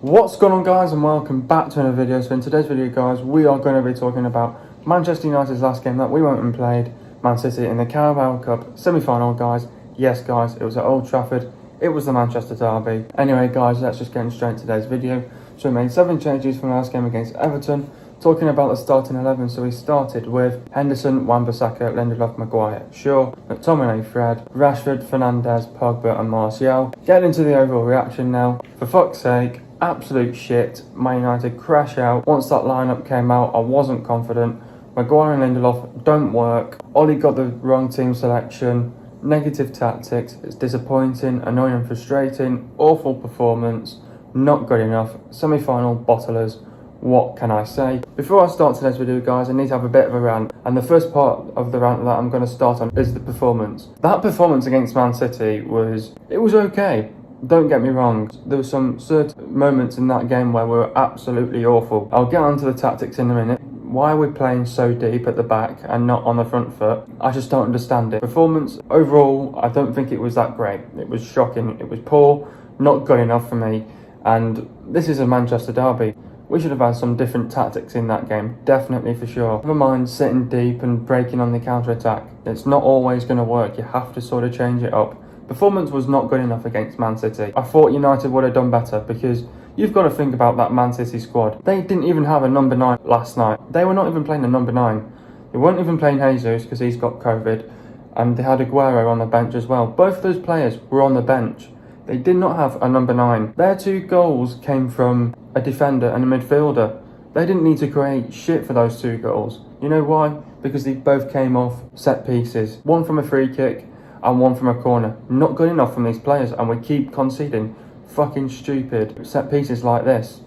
What's going on, guys, and welcome back to another video. So in today's video, guys, we are going to be talking about Manchester United's last game that we went and played Man City in the Carabao Cup Semi-Final, guys. Yes, guys, it was at Old Trafford. It was the Manchester derby. Anyway, guys, let's just get straight into today's video. So we made 7 changes from the last game against Everton. Talking about the starting 11, so we started with Henderson, Wan-Bissaka, Lindelof, Maguire, Shaw, McTominay, Fred, Rashford, Fernandes, Pogba and Martial. Getting into the overall reaction now. For fuck's sake, absolute shit. Man United crash out. Once that lineup came out, I wasn't confident. Maguire and Lindelof don't work. Ollie got the wrong team selection. Negative tactics. It's disappointing, annoying and frustrating. Awful performance. Not good enough. Semi-final bottlers. What can I say? Before I start today's video, guys, I need to have a bit of a rant. And the first part of the rant that I'm going to start on is the performance. That performance against Man City was okay. Don't get me wrong, there were some certain moments in that game where we were absolutely awful. I'll get onto the tactics in a minute. Why are we playing so deep at the back and not on the front foot? I just don't understand it. Performance, overall, I don't think it was that great. It was shocking, it was poor, not good enough for me. And this is a Manchester derby. We should have had some different tactics in that game, definitely for sure. Never mind sitting deep and breaking on the counter-attack. It's not always going to work, you have to sort of change it up. Performance was not good enough against Man City. I thought United would have done better because you've got to think about that Man City squad. They didn't even have a number 9 last night. They were not even playing a number 9. They weren't even playing Jesus because he's got COVID. And they had Aguero on the bench as well. Both of those players were on the bench. They did not have a number 9. Their 2 goals came from a defender and a midfielder. They didn't need to create shit for those 2 goals. You know why? Because they both came off set pieces. One from a free kick and one from a corner. Not good enough from these players, and we keep conceding fucking stupid set pieces like this.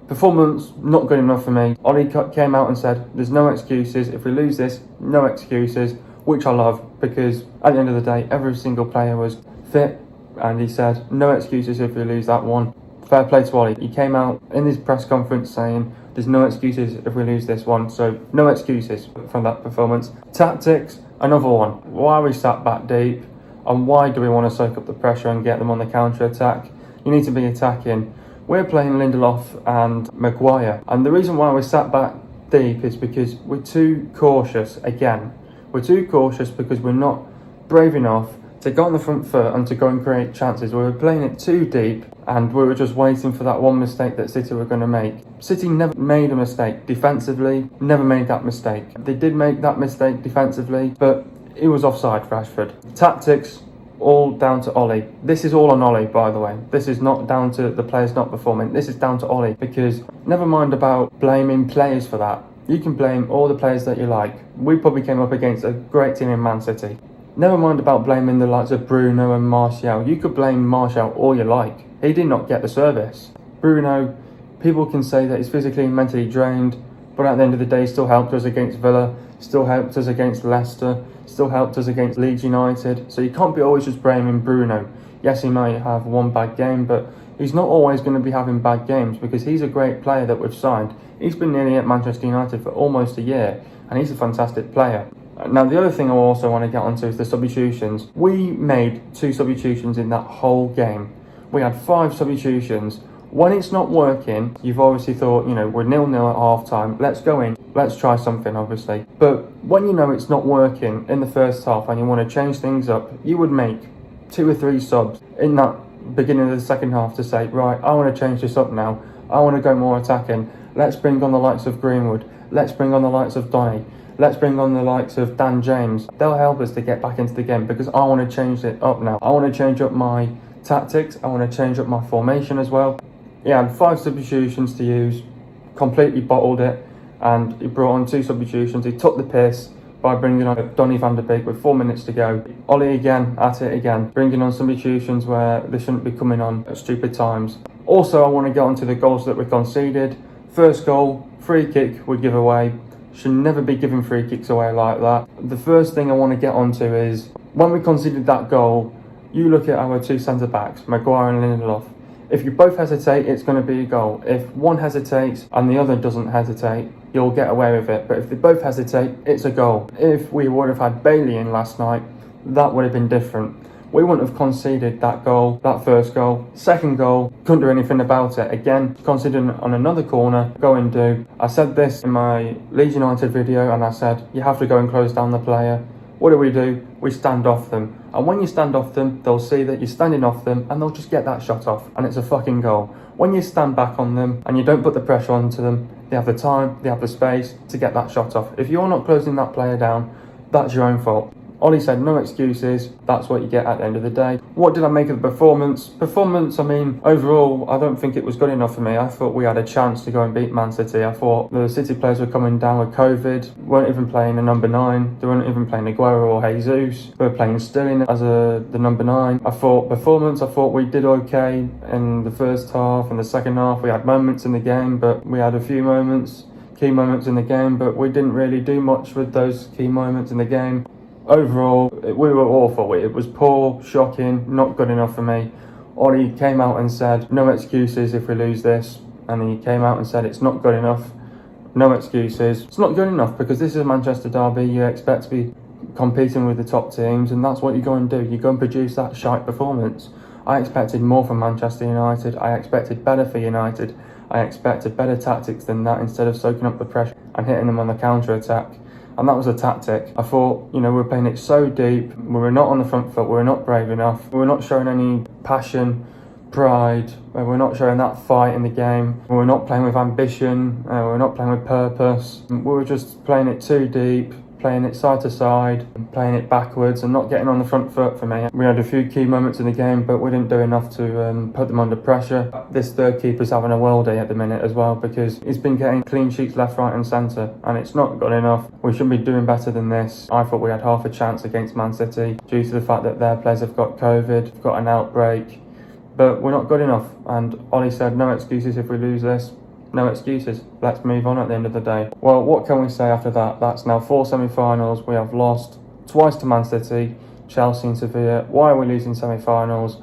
Performance, not good enough for me. Ollie came out and said, there's no excuses. If we lose this, no excuses, which I love, because at the end of the day, every single player was fit, and he said, no excuses if we lose that one. Fair play to Ollie. He came out in his press conference saying, there's no excuses if we lose this one, so no excuses from that performance. Tactics, another one. Why are we sat back deep? And why do we want to soak up the pressure and get them on the counter-attack? You need to be attacking. We're playing Lindelof and Maguire. And the reason why we sat back deep is because we're too cautious again. We're too cautious because we're not brave enough to go on the front foot and to go and create chances. We were playing it too deep and we were just waiting for that one mistake that City were going to make. City never made a mistake defensively, never made that mistake. They did make that mistake defensively, but it was offside, Rashford. Tactics, all down to Ollie. This is all on Ollie, by the way. This is not down to the players not performing. This is down to Ollie, because never mind about blaming players for that. You can blame all the players that you like. We probably came up against a great team in Man City. Never mind about blaming the likes of Bruno and Martial. You could blame Martial all you like. He did not get the service. Bruno, people can say that he's physically and mentally drained, but at the end of the day, he still helped us against Villa, still helped us against Leicester, still helped us against Leeds United. So you can't be always just blaming Bruno. Yes, he might have one bad game, but he's not always going to be having bad games because he's a great player that we've signed. He's been nearly at Manchester United for almost a year, and he's a fantastic player. Now, the other thing I also want to get onto is the substitutions. We made 2 substitutions in that whole game. We had 5 substitutions. When it's not working, you've obviously thought, you know, we're 0-0 at half-time. Let's go in. Let's try something, obviously. But when you know it's not working in the first half and you want to change things up, you would make 2 or 3 subs in that beginning of the second half to say, right, I want to change this up now. I want to go more attacking. Let's bring on the likes of Greenwood. Let's bring on the likes of Donny. Let's bring on the likes of Dan James. They'll help us to get back into the game because I want to change it up now. I want to change up my tactics. I want to change up my formation as well. He had 5 substitutions to use, completely bottled it, and he brought on 2 substitutions. He took the piss by bringing on Donny van de Beek with 4 minutes to go. Ollie again, at it again, bringing on substitutions where they shouldn't be coming on at stupid times. Also, I want to get onto the goals that we conceded. First goal, free kick we give away. Should never be giving free kicks away like that. The first thing I want to get onto is, when we conceded that goal, you look at our 2 centre-backs, Maguire and Lindelof. If you both hesitate, it's going to be a goal. If one hesitates and the other doesn't hesitate, you'll get away with it. But if they both hesitate, it's a goal. If we would have had Bailey in last night, that would have been different. we wouldn't have conceded that goal, that first goal. Second goal, couldn't do anything about it. Again, conceding on another corner, go and do. I said this in my Leeds United video, and I said, you have to go and close down the player. What do? We stand off them. And when you stand off them, they'll see that you're standing off them and they'll just get that shot off. And it's a fucking goal. When you stand back on them and you don't put the pressure onto them, they have the time, they have the space to get that shot off. If you're not closing that player down, that's your own fault. Ollie said no excuses, that's what you get at the end of the day. What did I make of the performance? I mean, overall, I don't think it was good enough for me. I thought we had a chance to go and beat Man City. I thought the City players were coming down with COVID, weren't even playing a number 9, they weren't even playing Maguire or Jesus, they were playing Sterling as the number 9. I thought we did okay in the first half and the second half. We had moments in the game, but we had a few key moments in the game, but we didn't really do much with those key moments in the game. Overall, we were awful. It was poor, shocking, not good enough for me. Ollie came out and said, no excuses if we lose this. And he came out and said, it's not good enough. No excuses. It's not good enough because this is a Manchester derby. You expect to be competing with the top teams, and that's what you go and do. You go and produce that shite performance. I expected more from Manchester United. I expected better for United. I expected better tactics than that instead of soaking up the pressure and hitting them on the counter-attack. And that was a tactic. I thought, we were playing it so deep. We were not on the front foot. We were not brave enough. We were not showing any passion, pride. We were not showing that fight in the game. We were not playing with ambition. We were not playing with purpose. We were just playing it too deep, playing it side to side, playing it backwards and not getting on the front foot for me. We had a few key moments in the game, but we didn't do enough to put them under pressure. This third keeper's having a worldie at the minute as well because he's been getting clean sheets left, right and centre, and it's not good enough. We should be doing better than this. I thought we had half a chance against Man City due to the fact that their players have got COVID, got an outbreak, but we're not good enough. And Ollie said, no excuses if we lose this. No excuses. Let's move on at the end of the day. Well, what can we say after that? That's now 4 semi-finals. We have lost twice to Man City, Chelsea and Sevilla. Why are we losing semi-finals?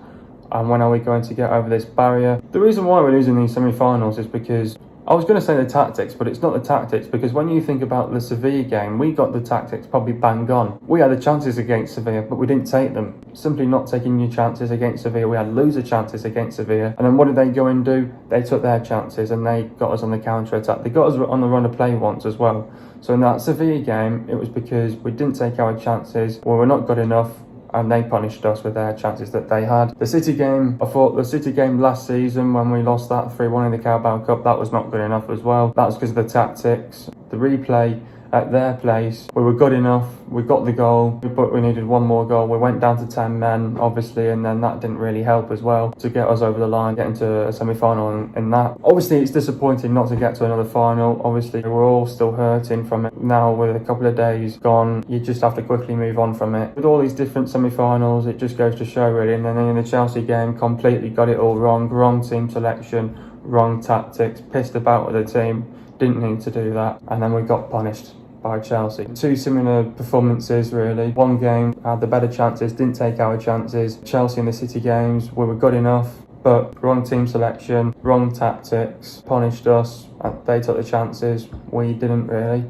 And when are we going to get over this barrier? The reason why we're losing these semi-finals is because I was going to say the tactics, but it's not the tactics, because when you think about the Sevilla game, we got the tactics probably bang on. We had the chances against Sevilla, but we didn't take them. Simply not taking your chances against Sevilla. We had loser chances against Sevilla. And then what did they go and do? They took their chances and they got us on the counter-attack. They got us on the run of play once as well. So in that Sevilla game, it was because we didn't take our chances, or we're not good enough, and they punished us with their chances that they had. The City game, I thought the City game last season when we lost that 3-1 in the Carabao Cup, that was not good enough as well. That was because of the tactics. The replay at their place, we were good enough, we got the goal, but we needed one more goal. We went down to 10 men, obviously, and then that didn't really help as well to get us over the line, get into a semi-final in that. Obviously, it's disappointing not to get to another final. Obviously, we're all still hurting from it. Now, with a couple of days gone, you just have to quickly move on from it. With all these different semi-finals, it just goes to show, really. And then in the Chelsea game, completely got it all wrong. Wrong team selection, wrong tactics, pissed about with the team, didn't need to do that. And then we got punished by Chelsea. 2 similar performances, really. One game had the better chances, didn't take our chances. Chelsea in the City games, we were good enough, but wrong team selection, wrong tactics, punished us. They took the chances, we didn't really.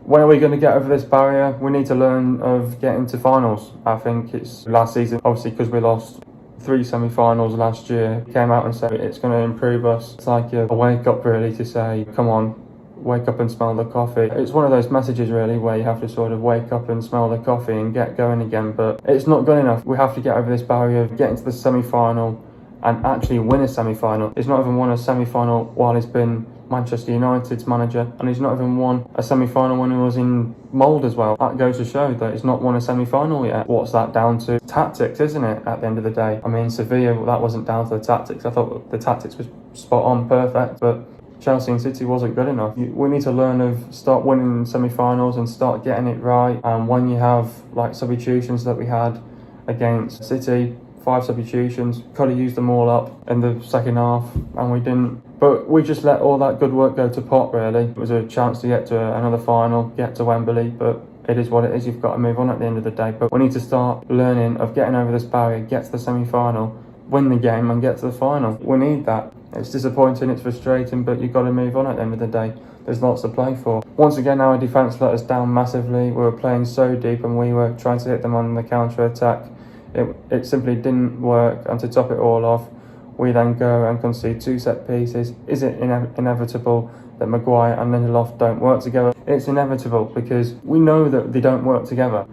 When are we going to get over this barrier? We need to learn of getting to finals. I think it's last season, obviously, because we lost 3 semi-finals last year, came out and said it's going to improve us. It's like a wake-up, really, to say, come on, wake up and smell the coffee. It's one of those messages, really, where you have to sort of wake up and smell the coffee and get going again, but it's not good enough. We have to get over this barrier of getting to the semi-final and actually win a semi-final. He's not even won a semi-final while he's been Manchester United's manager, and he's not even won a semi-final when he was in mould as well. That goes to show that he's not won a semi-final yet. What's that down to? Tactics, isn't it, at the end of the day? I mean, Sevilla, that wasn't down to the tactics. I thought the tactics was spot on, perfect, but Chelsea and City wasn't good enough. We need to learn of start winning semi-finals and start getting it right. And when you have like substitutions that we had against City, 5 substitutions, could have used them all up in the second half, and we didn't. But we just let all that good work go to pot, really. It was a chance to get to another final, get to Wembley, but it is what it is. You've got to move on at the end of the day. But we need to start learning of getting over this barrier, get to the semi-final, win the game and get to the final. We need that. It's disappointing, it's frustrating, but you've got to move on at the end of the day. There's lots to play for. Once again, our defence let us down massively. We were playing so deep and we were trying to hit them on the counter-attack. It simply didn't work, and to top it all off, we then go and concede 2 set pieces. Is it inevitable that Maguire and Lindelof don't work together? It's inevitable because we know that they don't work together.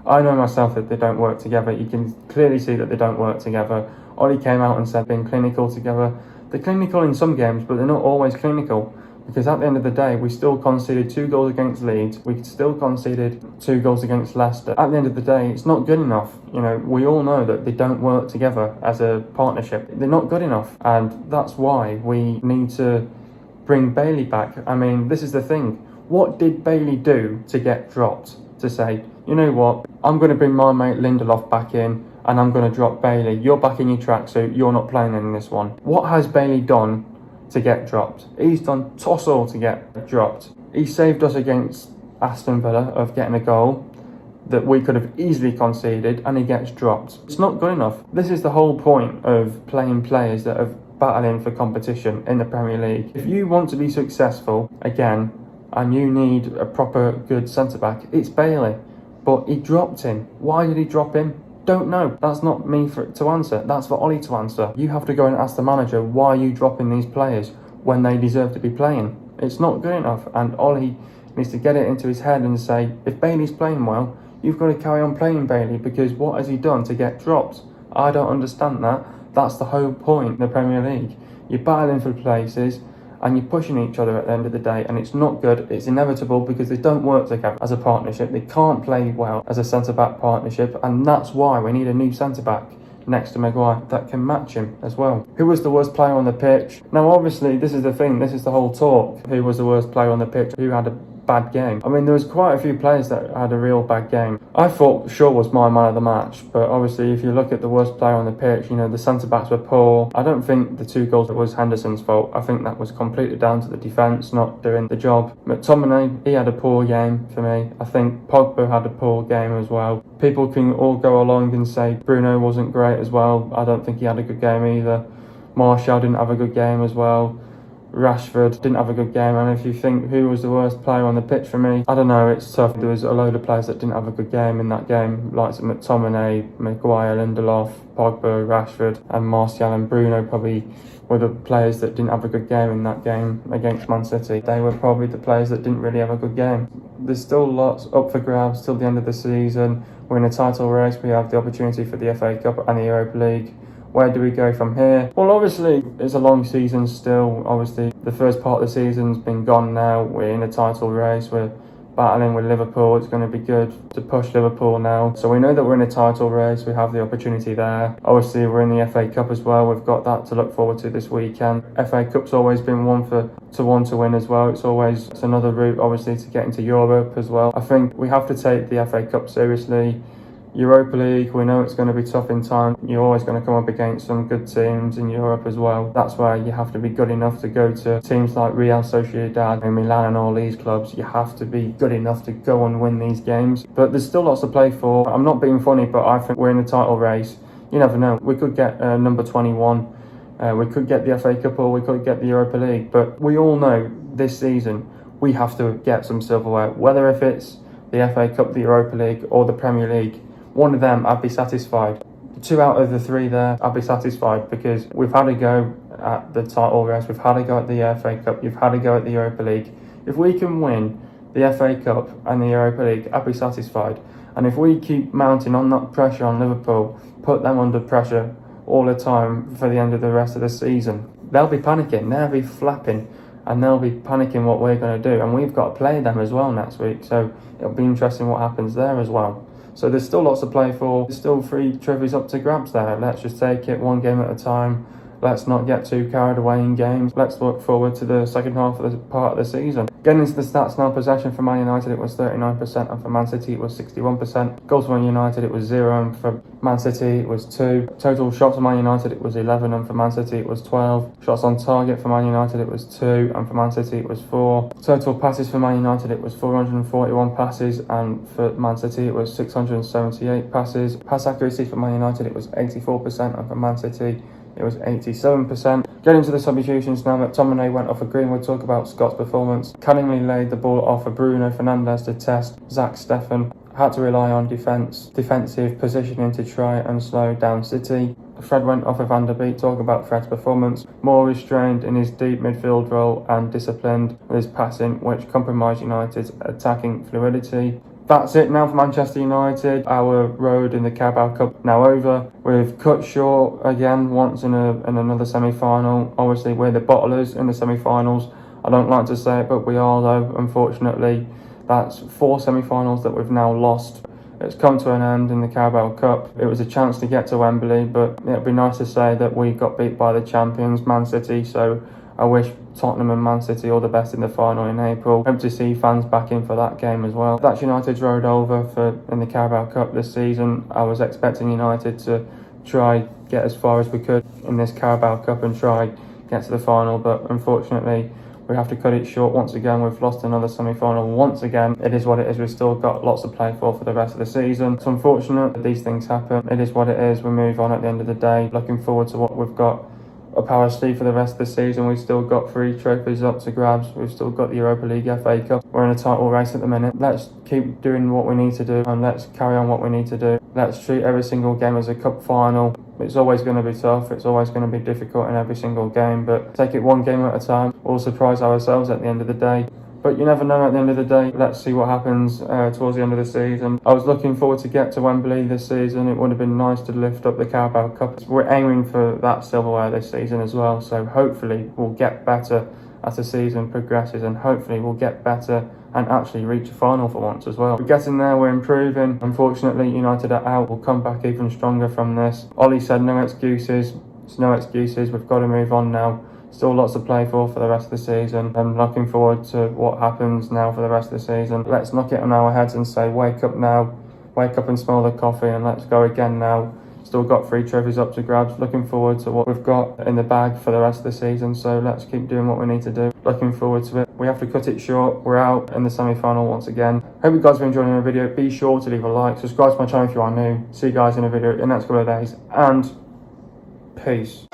I know myself that they don't work together. You can clearly see that they don't work together. Ollie came out and said being clinical together. They're clinical in some games, but they're not always clinical. Because at the end of the day, we still conceded 2 goals against Leeds. We still conceded 2 goals against Leicester. At the end of the day, it's not good enough. You know, we all know that they don't work together as a partnership. They're not good enough. And that's why we need to bring Bailey back. I mean, this is the thing. What did Bailey do to get dropped? To say, you know what, I'm going to bring my mate Lindelof back in and I'm going to drop Bailey. You're back in your tracksuit. You're not playing in this one. What has Bailey done to get dropped? He's done toss all to get dropped. He saved us against Aston Villa of getting a goal that we could have easily conceded, and he gets dropped. It's not good enough. This is the whole point of playing players that are battling for competition in the Premier League. If you want to be successful again and you need a proper good centre-back, it's Bailey. But he dropped him. Why did he drop him? Don't know. That's not me to answer. That's for Ollie to answer. You have to go and ask the manager, why are you dropping these players when they deserve to be playing? It's not good enough, and Ollie needs to get it into his head and say, if Bailey's playing well, you've got to carry on playing Bailey, because what has he done to get dropped? I don't understand that. That's the whole point in the Premier League. You're battling for places and you're pushing each other at the end of the day, and it's not good. It's inevitable because they don't work together as a partnership. They can't play well as a centre-back partnership, and that's why we need a new centre-back next to Maguire that can match him as well. Who was the worst player on the pitch? Now obviously this is the thing, this is the whole talk. Who was the worst player on the pitch? Who had a bad game? I mean, there was quite a few players that had a real bad game. I thought Shaw was my man of the match, but obviously if you look at the worst player on the pitch, you know, the centre-backs were poor. I don't think the 2 goals was Henderson's fault. I think that was completely down to the defence not doing the job. McTominay, he had a poor game for me. I think Pogba had a poor game as well. People can all go along and say Bruno wasn't great as well. I don't think he had a good game either. Martial didn't have a good game as well. Rashford didn't have a good game, and if you think who was the worst player on the pitch for me, I don't know, it's tough. There was a load of players that didn't have a good game in that game, like McTominay, Maguire, Lindelof, Pogba, Rashford, and Martial and Bruno probably were the players that didn't have a good game in that game against Man City. They were probably the players that didn't really have a good game. There's still lots up for grabs till the end of the season. We're in a title race. We have the opportunity for the FA Cup and the Europa League. Where do we go from here? Well, obviously, it's a long season still. Obviously, the first part of the season's been gone now. We're in a title race. We're battling with Liverpool. It's going to be good to push Liverpool now. So we know that we're in a title race. We have the opportunity there. Obviously, we're in the FA Cup as well. We've got that to look forward to this weekend. FA Cup's always been one to win as well. It's another route, obviously, to get into Europe as well. I think we have to take the FA Cup seriously. Europa League, we know it's going to be tough in time. You're always going to come up against some good teams in Europe as well. That's where you have to be good enough to go to teams like Real Sociedad and Milan and all these clubs. You have to be good enough to go and win these games. But there's still lots to play for. I'm not being funny, but I think we're in a title race. You never know. We could get number 21. We could get the FA Cup, or we could get the Europa League. But we all know this season we have to get some silverware. Whether if it's the FA Cup, the Europa League, or the Premier League, one of them, I'd be satisfied. 2 out of the 3 there, I'd be satisfied, because we've had a go at the title race, we've had a go at the FA Cup, you've had a go at the Europa League. If we can win the FA Cup and the Europa League, I'd be satisfied. And if we keep mounting on that pressure on Liverpool, put them under pressure all the time for the end of the rest of the season, they'll be panicking, they'll be flapping, and they'll be panicking what we're going to do. And we've got to play them as well next week, so it'll be interesting what happens there as well. So there's still lots to play for. There's still 3 trophies up to grabs there. Let's just take it one game at a time. Let's not get too carried away in games. Let's look forward to the second half of the part of the season. Getting into the stats now, possession for Man United, it was 39%, and for Man City, it was 61%. Goals for Man United, it was 0, and for Man City, it was 2. Total shots for Man United, it was 11, and for Man City, it was 12. Shots on target for Man United, it was 2, and for Man City, it was 4. Total passes for Man United, it was 441 passes, and for Man City, it was 678 passes. Pass accuracy for Man United, it was 84%, and for Man City, it was 87%. Getting to the substitutions now, McTominay went off for Green. We'll talk about Scott's performance. Cunningly laid the ball off for Bruno Fernandes to test Zach Steffen. Had to rely on defensive positioning to try and slow down City. Fred went off of Van der Beek, talking about Fred's performance. More restrained in his deep midfield role and disciplined with his passing, which compromised United's attacking fluidity. That's it now for Manchester United. Our road in the Carabao Cup now over. We've cut short again once in another semi-final. Obviously, we're the bottlers in the semi-finals. I don't like to say it, but we are though, unfortunately. That's 4 semi-finals that we've now lost. It's come to an end in the Carabao Cup. It was a chance to get to Wembley, but it'd be nice to say that we got beat by the champions, Man City. So I wish Tottenham and Man City all the best in the final in April. Hope to see fans back in for that game as well. That's United's road over in the Carabao Cup this season. I was expecting United to try get as far as we could in this Carabao Cup and try get to the final, but unfortunately we have to cut it short once again. We've lost another semi-final once again. It is what it is. We've still got lots to play for the rest of the season. It's unfortunate that these things happen. It is what it is. We move on at the end of the day. Looking forward to what we've got up our sleeve for the rest of the season. We've still got 3 trophies up to grabs. We've still got the Europa League, FA Cup. We're in a title race at the minute. Let's keep doing what we need to do and let's carry on what we need to do. Let's treat every single game as a cup final. It's always going to be tough. It's always going to be difficult in every single game, but take it one game at a time. We'll surprise ourselves at the end of the day. But you never know at the end of the day. Let's see what happens towards the end of the season. I was looking forward to get to Wembley this season. It would have been nice to lift up the Carabao Cup. We're aiming for that silverware this season as well. So hopefully we'll get better as the season progresses, and hopefully we'll get better and actually reach a final for once as well. We're getting there, we're improving. Unfortunately, United are out. We'll come back even stronger from this. Ollie said no excuses. It's no excuses. We've got to move on now. Still lots to play for the rest of the season. I'm looking forward to what happens now for the rest of the season. Let's knock it on our heads and say, wake up now. Wake up and smell the coffee and let's go again now. Still got 3 trophies up to grabs. Looking forward to what we've got in the bag for the rest of the season. So let's keep doing what we need to do. Looking forward to it. We have to cut it short. We're out in the semi-final once again. Hope you guys are enjoying the video. Be sure to leave a like. Subscribe to my channel if you are new. See you guys in a video in the next couple of days. And peace.